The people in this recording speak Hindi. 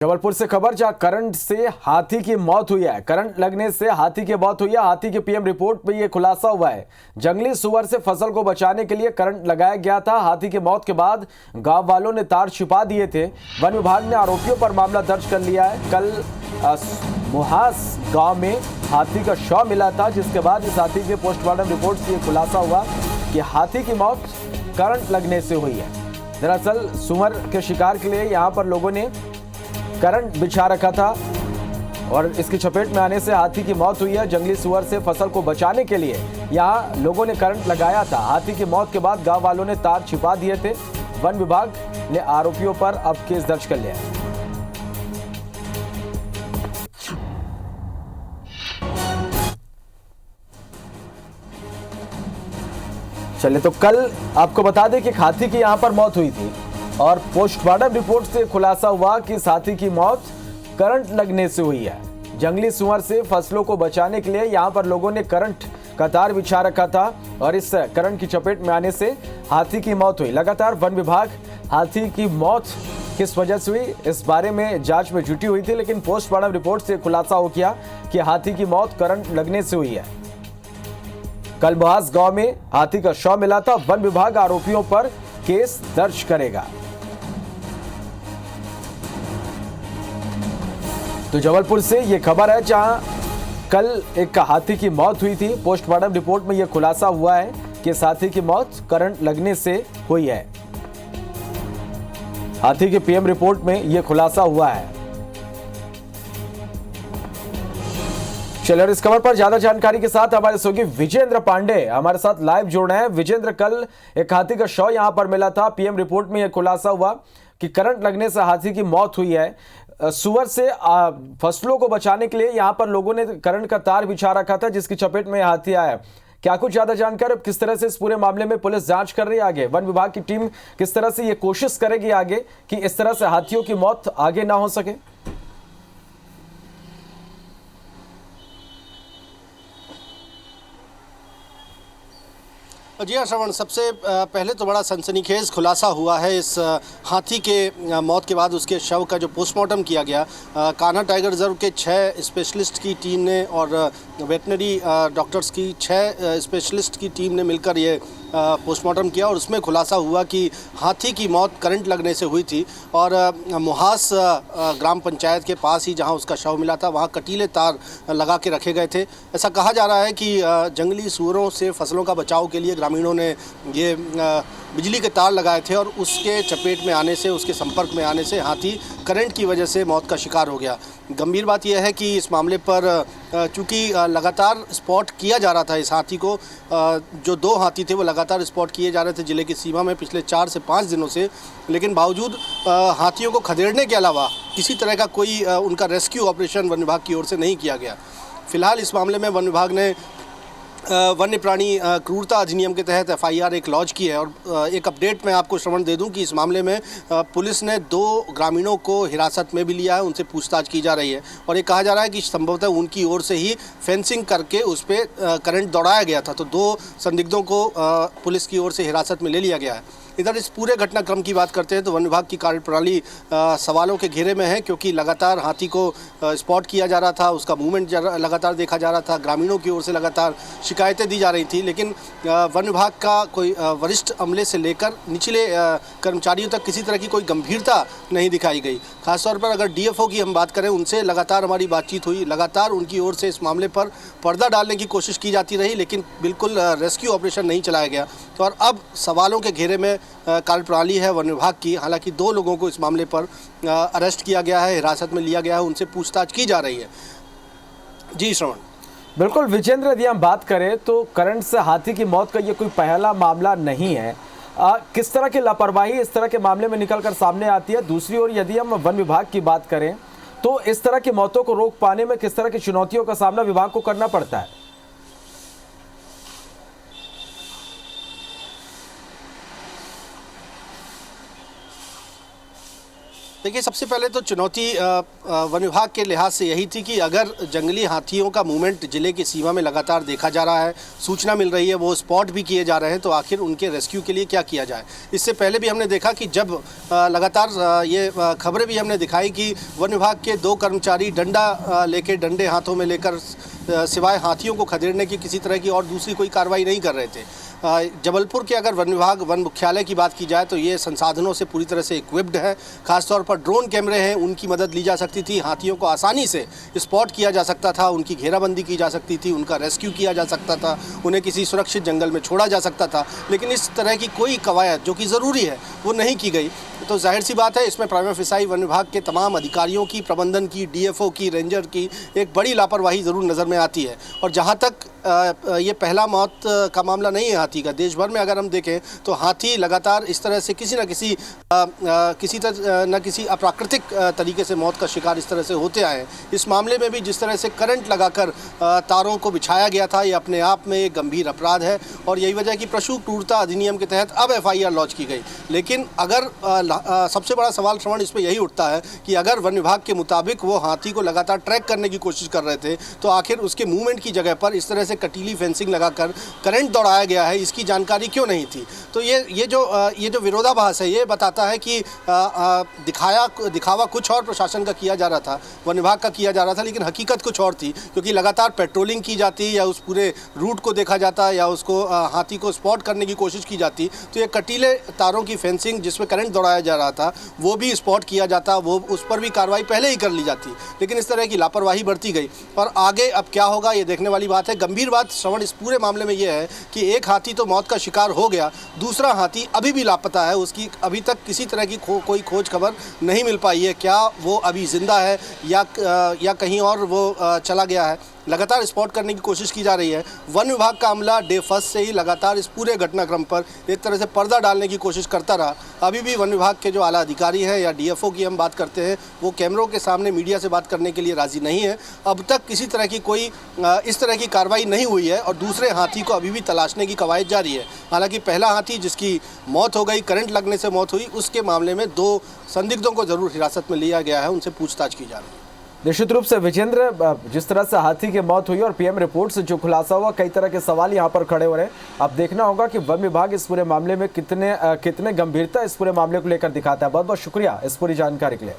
जबलपुर से खबर, जहां करंट से हाथी की मौत हुई है। करंट लगने से हाथी की मौत हुई है। हाथी की पीएम रिपोर्ट में यह खुलासा हुआ है। जंगली सुअर से फसल को बचाने के लिए करंट लगाया गया था। हाथी की मौत के बाद गांव वालों ने तार छिपा दिए थे। वन विभाग ने आरोपियों पर मामला दर्ज कर लिया है। कल मुहास गांव में हाथी का शव मिला था, जिसके बाद इस हाथी के पोस्टमार्टम रिपोर्ट से यह खुलासा हुआ कि हाथी की मौत करंट लगने से हुई है। दरअसल सुअर के शिकार के लिए यहाँ पर लोगों ने करंट बिछा रखा था और इसकी चपेट में आने से हाथी की मौत हुई है। जंगली सुअर से फसल को बचाने के लिए यहां लोगों ने करंट लगाया था। हाथी की मौत के बाद गांव वालों ने तार छिपा दिए थे। वन विभाग ने आरोपियों पर अब केस दर्ज कर लिया है। चलिए, तो कल आपको बता दें कि हाथी की यहां पर मौत हुई थी और पोस्टमार्टम रिपोर्ट से खुलासा हुआ कि हाथी की मौत करंट लगने से हुई है। जंगली सुअर से फसलों को बचाने के लिए यहां पर लोगों ने करंट का तार बिछा रखा था और इस करंट की चपेट में आने से हाथी की मौत हुई। लगातार वन विभाग हाथी की मौत किस वजह से हुई इस बारे में जांच में जुटी हुई थी, लेकिन पोस्टमार्टम रिपोर्ट से खुलासा हो गया कि हाथी की मौत करंट लगने से हुई है। कल मुहास गांव में हाथी का शव मिला था। वन विभाग आरोपियों पर केस दर्ज करेगा। तो जबलपुर से यह खबर है, जहां कल एक हाथी की मौत हुई थी। पोस्टमार्टम रिपोर्ट में यह खुलासा हुआ है कि इस हाथी की मौत करंट लगने से हुई है। हाथी की पीएम रिपोर्ट में यह खुलासा हुआ है। चलिए, और इस खबर पर ज्यादा जानकारी के साथ हमारे सहयोगी विजेंद्र पांडे हमारे साथ लाइव जुड़ रहे हैं। विजेंद्र, कल एक हाथी का शव यहां पर मिला था। पीएम रिपोर्ट में यह खुलासा हुआ कि करंट लगने से हाथी की मौत हुई है। सुअर से फसलों को बचाने के लिए यहां पर लोगों ने करंट का तार बिछा रखा था, जिसकी चपेट में हाथी आया। क्या कुछ ज्यादा जानकारी, किस तरह से इस पूरे मामले में पुलिस जांच कर रही है? आगे वन विभाग की टीम किस तरह से ये कोशिश करेगी आगे कि इस तरह से हाथियों की मौत आगे ना हो सके? जी हाँ श्रवण, सबसे पहले तो बड़ा सनसनीखेज खुलासा हुआ है इस हाथी के मौत के बाद उसके शव का जो पोस्टमार्टम किया गया। कान्हा टाइगर रिजर्व के 6 स्पेशलिस्ट की टीम ने और वेटनरी डॉक्टर्स की 6 स्पेशलिस्ट की टीम ने मिलकर ये पोस्टमार्टम किया और उसमें खुलासा हुआ कि हाथी की मौत करंट लगने से हुई थी। और मुहास ग्राम पंचायत के पास ही जहां उसका शव मिला था, वहां कटीले तार लगा के रखे गए थे। ऐसा कहा जा रहा है कि जंगली सूअरों से फसलों का बचाव के लिए ग्रामीणों ने ये बिजली के तार लगाए थे और उसके चपेट में आने से, उसके संपर्क में आने से हाथी करंट की वजह से मौत का शिकार हो गया। गंभीर बात यह है कि इस मामले पर चूँकि लगातार स्पॉट किया जा रहा था इस हाथी को, जो 2 हाथी थे वो लगातार स्पॉट किए जा रहे थे जिले की सीमा में पिछले 4 से 5 दिनों से, लेकिन बावजूद हाथियों को खदेड़ने के अलावा किसी तरह का कोई उनका रेस्क्यू ऑपरेशन वन विभाग की ओर से नहीं किया गया। फिलहाल इस मामले में वन विभाग ने वन्य प्राणी क्रूरता अधिनियम के तहत एफआईआर एक लॉन्च की है। और एक अपडेट मैं आपको श्रवण दे दूं कि इस मामले में पुलिस ने 2 ग्रामीणों को हिरासत में भी लिया है, उनसे पूछताछ की जा रही है और ये कहा जा रहा है कि संभवतः उनकी ओर से ही फेंसिंग करके उस पर करंट दौड़ाया गया था। तो 2 संदिग्धों को पुलिस की ओर से हिरासत में ले लिया गया है। इधर इस पूरे घटनाक्रम की बात करते हैं तो वन विभाग की कार्यप्रणाली सवालों के घेरे में है, क्योंकि लगातार हाथी को स्पॉट किया जा रहा था, उसका मूवमेंट लगातार देखा जा रहा था, ग्रामीणों की ओर से लगातार शिकायतें दी जा रही थी, लेकिन वन विभाग का कोई वरिष्ठ अमले से लेकर निचले कर्मचारियों तक किसी तरह की कोई गंभीरता नहीं दिखाई गई। खासतौर पर अगर डीएफओ की हम बात करें, उनसे लगातार हमारी बातचीत हुई, लगातार उनकी ओर से इस मामले पर पर्दा डालने की कोशिश की जाती रही, लेकिन बिल्कुल रेस्क्यू ऑपरेशन नहीं चलाया गया। तो और अब सवालों के घेरे में कार्यप्रणाली है वन विभाग की। हालांकि 2 लोगों को इस मामले पर अरेस्ट किया गया है, हिरासत में लिया गया है, उनसे पूछताछ की जा रही है। जी श्रवण। बिल्कुल विजेंद्र, यदि हम बात करें तो करंट से हाथी की मौत का ये कोई पहला मामला नहीं है। किस तरह की लापरवाही इस तरह के मामले में निकलकर सामने आती है? दूसरी ओर यदि हम वन विभाग की बात करें तो इस तरह की मौतों को रोक पाने में किस तरह की चुनौतियों का सामना विभाग को करना पड़ता है? देखिए, सबसे पहले तो चुनौती वन विभाग के लिहाज से यही थी कि अगर जंगली हाथियों का मूवमेंट जिले की सीमा में लगातार देखा जा रहा है, सूचना मिल रही है, वो स्पॉट भी किए जा रहे हैं, तो आखिर उनके रेस्क्यू के लिए क्या किया जाए। इससे पहले भी हमने देखा कि जब लगातार ये खबरें भी हमने दिखाई कि वन विभाग के 2 कर्मचारी डंडा लेके, डंडे हाथों में लेकर सिवाय हाथियों को खदेड़ने की किसी तरह की और दूसरी कोई कार्रवाई नहीं कर रहे थे। जबलपुर के अगर वन विभाग, वन मुख्यालय की बात की जाए तो ये संसाधनों से पूरी तरह से इक्विप्ड है। खासतौर पर ड्रोन कैमरे हैं, उनकी मदद ली जा सकती थी, हाथियों को आसानी से स्पॉट किया जा सकता था, उनकी घेराबंदी की जा सकती थी, उनका रेस्क्यू किया जा सकता था, उन्हें किसी सुरक्षित जंगल में छोड़ा जा सकता था। लेकिन इस तरह की कोई कवायद जो कि ज़रूरी है वो नहीं की गई। तो जाहिर सी बात है, इसमें प्राइमा फेसाई वन विभाग के तमाम अधिकारियों की, प्रबंधन की, डीएफओ की, रेंजर की एक बड़ी लापरवाही ज़रूर नज़र में आती है। और जहाँ तक ये पहला मौत का मामला नहीं है हाथी का, देश भर में अगर हम देखें तो हाथी लगातार इस तरह से किसी न किसी अप्राकृतिक तरीके से मौत का शिकार इस तरह से होते आए हैं। इस मामले में भी जिस तरह से करंट लगाकर तारों को बिछाया गया था, ये अपने आप में एक गंभीर अपराध है और यही वजह है कि पशु क्रूरता अधिनियम के तहत अब एफआईआर लॉन्च की गई। लेकिन अगर सबसे बड़ा सवाल श्रवण इसमें यही उठता है कि अगर वन विभाग के मुताबिक वो हाथी को लगातार ट्रैक करने की कोशिश कर रहे थे, तो आखिर उसके मूवमेंट की जगह पर इस तरह से कटीली फेंसिंग लगाकर करंट दौड़ाया गया है, इसकी जानकारी क्यों नहीं थी। तो ये जो विरोधाभास है, ये बताता है कि दिखावा कुछ और प्रशासन का किया जा रहा था, वन विभाग का किया जा रहा था, लेकिन हकीकत कुछ और थी। क्योंकि लगातार पेट्रोलिंग की जाती या उस पूरे रूट को देखा जाता या उसको हाथी को स्पॉट करने की कोशिश की जाती, तो ये कटीले तारों की फेंसिंग जिसमें करंट दौड़ाया जा रहा था वो भी स्पॉट किया जाता, वो उस पर भी कार्रवाई पहले ही कर ली जाती। लेकिन इस तरह की लापरवाही बढ़ती गई और आगे अब क्या होगा ये देखने वाली बात है। गंभीर बात श्रवण इस पूरे मामले में ये है कि एक हाथी तो मौत का शिकार हो गया, दूसरा हाथी अभी भी लापता है, उसकी अभी तक किसी तरह की कोई खोज खबर नहीं मिल पाई है। क्या वो अभी जिंदा है या कहीं और वो चला गया है, लगातार स्पॉट करने की कोशिश की जा रही है। वन विभाग का अमला डे फर्स्ट से ही लगातार इस पूरे घटनाक्रम पर एक तरह से पर्दा डालने की कोशिश करता रहा। अभी भी वन विभाग के जो आला अधिकारी हैं या डीएफओ की हम बात करते हैं, वो कैमरों के सामने मीडिया से बात करने के लिए राज़ी नहीं है। अब तक किसी तरह की कोई इस तरह की कार्रवाई नहीं हुई है और दूसरे हाथी को अभी भी तलाशने की कवायद जारी है। हालांकि पहला हाथी जिसकी मौत हो गई, करंट लगने से मौत हुई, उसके मामले में 2 संदिग्धों को जरूर हिरासत में लिया गया है, उनसे पूछताछ की जा रही है। निश्चित रूप से विजेंद्र, जिस तरह से हाथी की मौत हुई और पीएम रिपोर्ट से जो खुलासा हुआ, कई तरह के सवाल यहां पर खड़े हो रहे हैं। अब देखना होगा कि वन विभाग इस पूरे मामले में कितने गंभीरता इस पूरे मामले को लेकर दिखाता है। बहुत बहुत शुक्रिया इस पूरी जानकारी के लिए।